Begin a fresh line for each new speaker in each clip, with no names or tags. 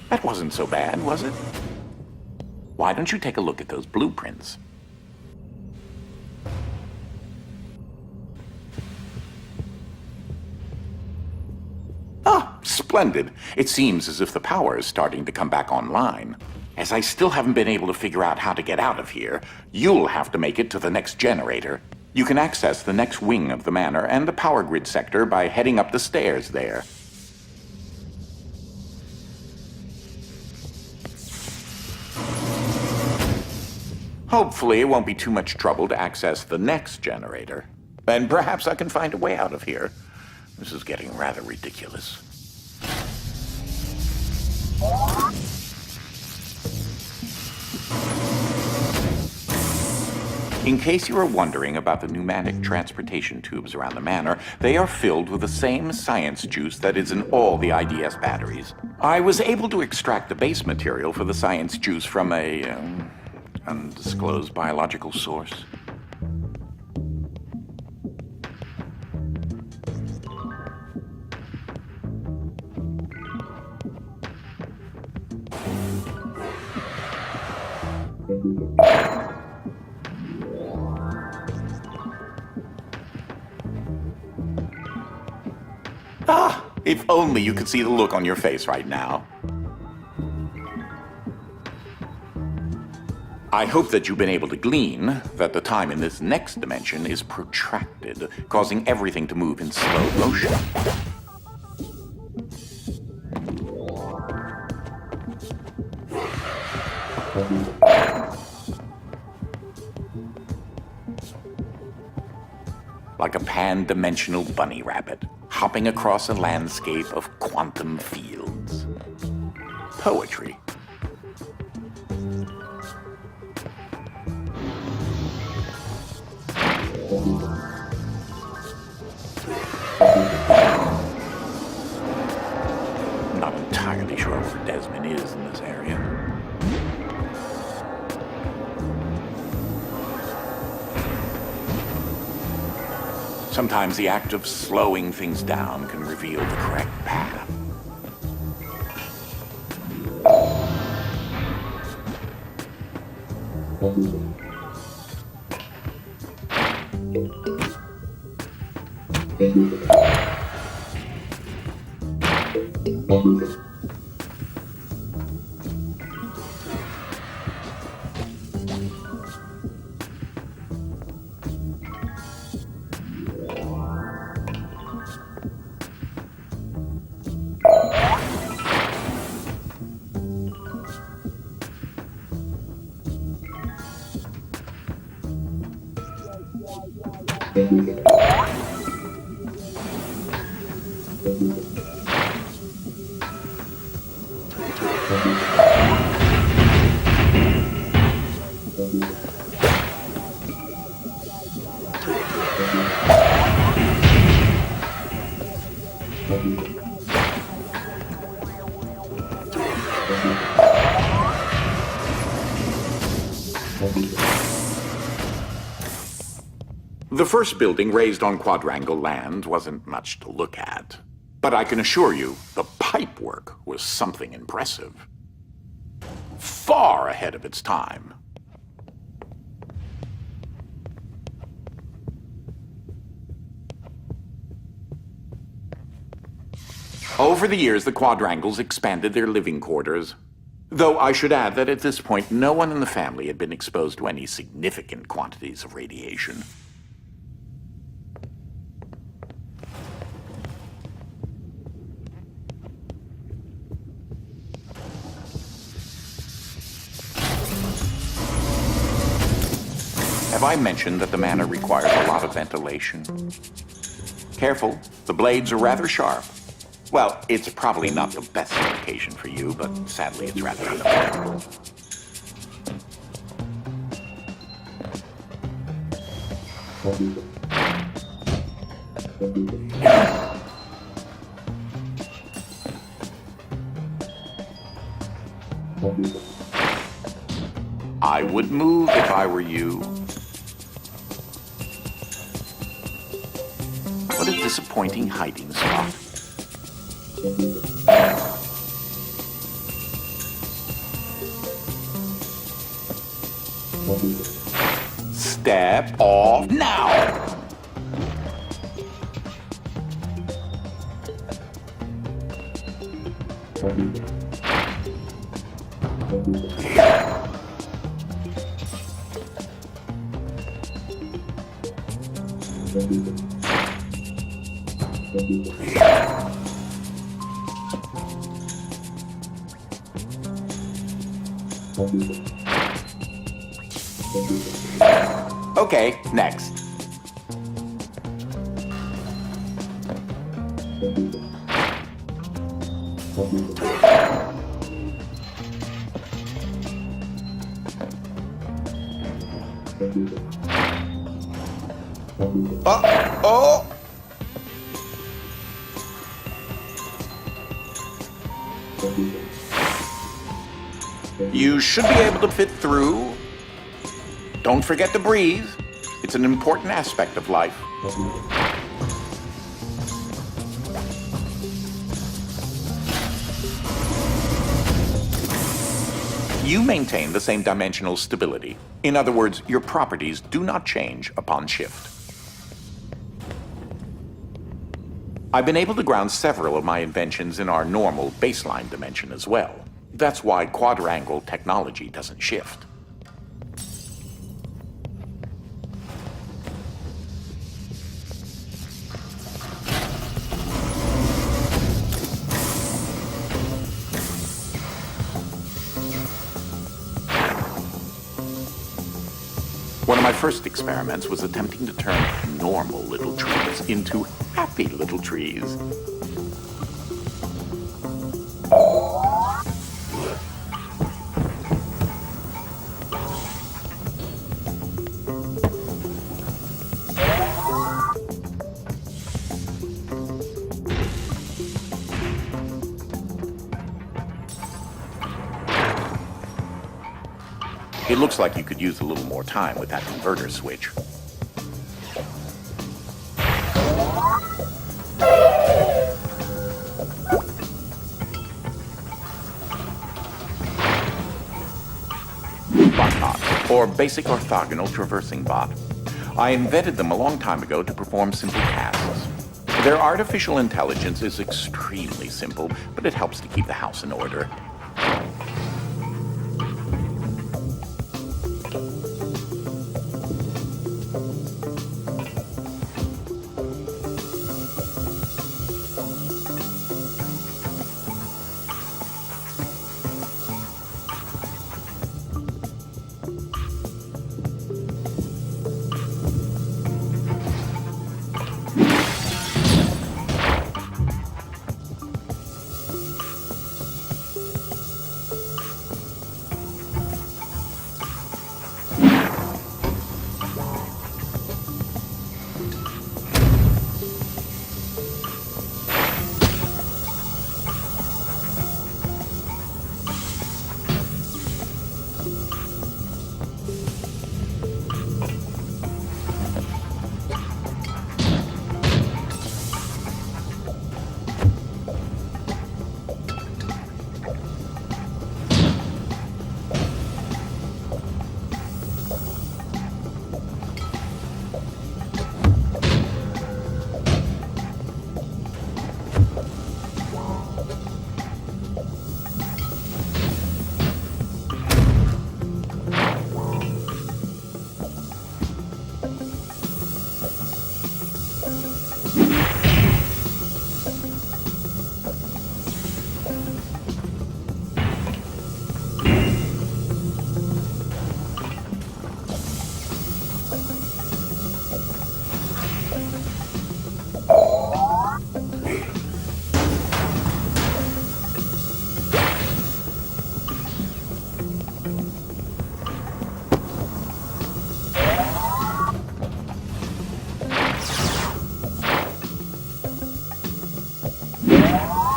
That wasn't so bad, was it? Why don't you take a look at those blueprints? Ah, splendid. It seems as if the power is starting to come back online. As I still haven't been able to figure out how to get out of here, you'll have to make it to the next generator. You can access the next wing of the manor and the power grid sector by heading up the stairs there. Hopefully it won't be too much trouble to access the next generator. And perhaps I can find a way out of here. This is getting rather ridiculous. In case you are wondering about the pneumatic transportation tubes around the manor, they are filled with the same science juice that is in all the IDS batteries. I was able to extract the base material for the science juice from a undisclosed biological source. Ah, if only you could see the look on your face right now. I hope that you've been able to glean that the time in this next dimension is protracted, causing everything to move in slow motion. Like a pan-dimensional bunny rabbit, hopping across a landscape of quantum fields. Poetry. Not entirely sure where Desmond is in this area. Sometimes the act of slowing things down can reveal the correct path. The first building raised on Quadrangle land wasn't much to look at, but I can assure you the pipework was something impressive. Far ahead of its time. Over the years, the Quadrangles expanded their living quarters, though I should add that at this point, no one in the family had been exposed to any significant quantities of radiation. Have I mentioned that the manor requires a lot of ventilation? Careful, the blades are rather sharp. Well, it's probably not the best location for you, but sadly it's rather unavoidable. I would move if I were you. What a disappointing hiding spot. Step off now! Okay, next. Oh! You should be able to fit through. Don't forget to breathe. It's an important aspect of life. You maintain the same dimensional stability. In other words, your properties do not change upon shift. I've been able to ground several of my inventions in our normal baseline dimension as well. That's why quadrangle technology doesn't shift. One of my first experiments was attempting to turn normal little trees into happy little trees. It looks like you could use a little more time with that converter switch. Bot, or basic orthogonal traversing bot. I invented them a long time ago to perform simple tasks. Their artificial intelligence is extremely simple, but it helps to keep the house in order.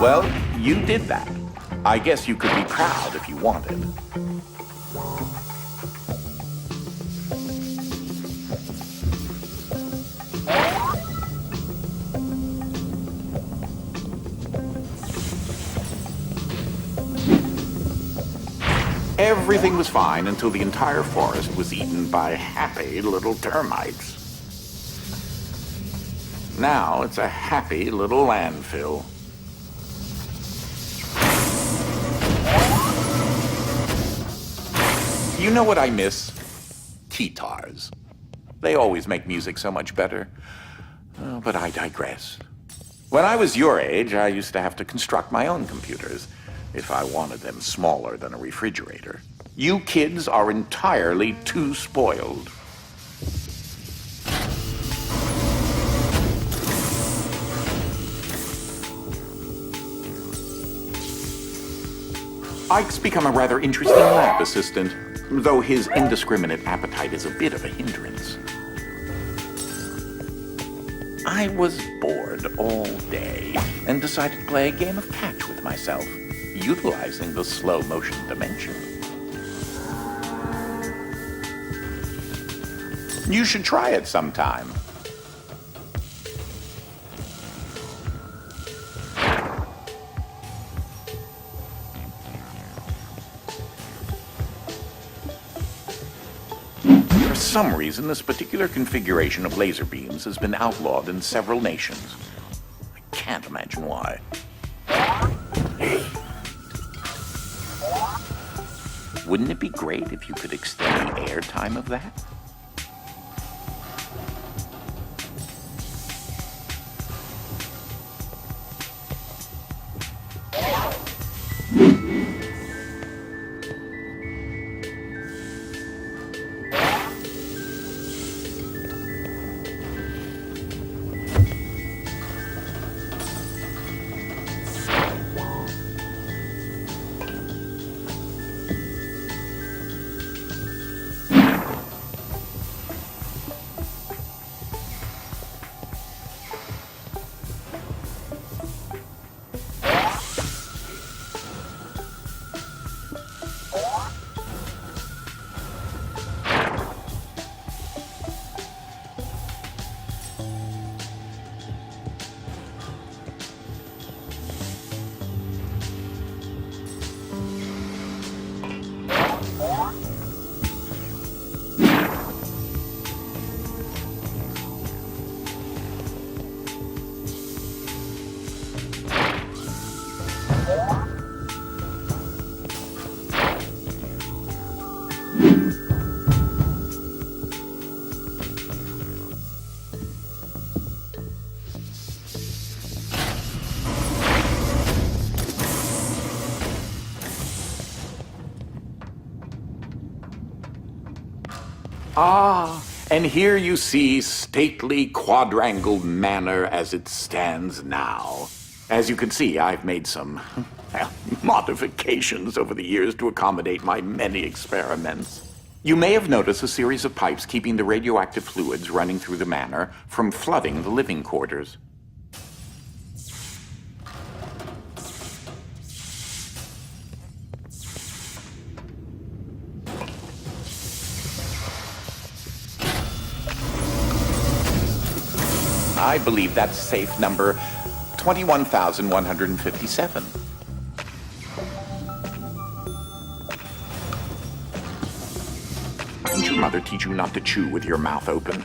Well, you did that. I guess you could be proud if you wanted. Everything was fine until the entire forest was eaten by happy little termites. Now it's a happy little landfill. You know what I miss? Guitars. They always make music so much better. But I digress. When I was your age, I used to have to construct my own computers if I wanted them smaller than a refrigerator. You kids are entirely too spoiled. Ike's become a rather interesting lab assistant, though his indiscriminate appetite is a bit of a hindrance. I was bored all day and decided to play a game of catch with myself, utilizing the slow motion dimension. You should try it sometime. For some reason, this particular configuration of laser beams has been outlawed in several nations. I can't imagine why. Hey. Wouldn't it be great if you could extend the airtime of that? Ah, and here you see stately Quadrangle Manor as it stands now. As you can see, I've made some modifications over the years to accommodate my many experiments. You may have noticed a series of pipes keeping the radioactive fluids running through the manor from flooding the living quarters. I believe that's safe number 21,157. Didn't your mother teach you not to chew with your mouth open?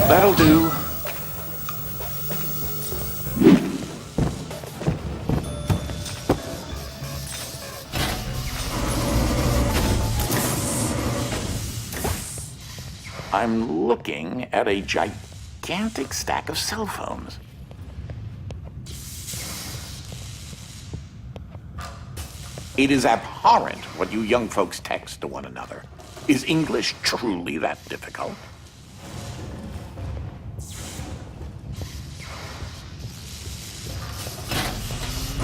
That'll do. I'm looking at a gigantic stack of cell phones. It is abhorrent what you young folks text to one another. Is English truly that difficult?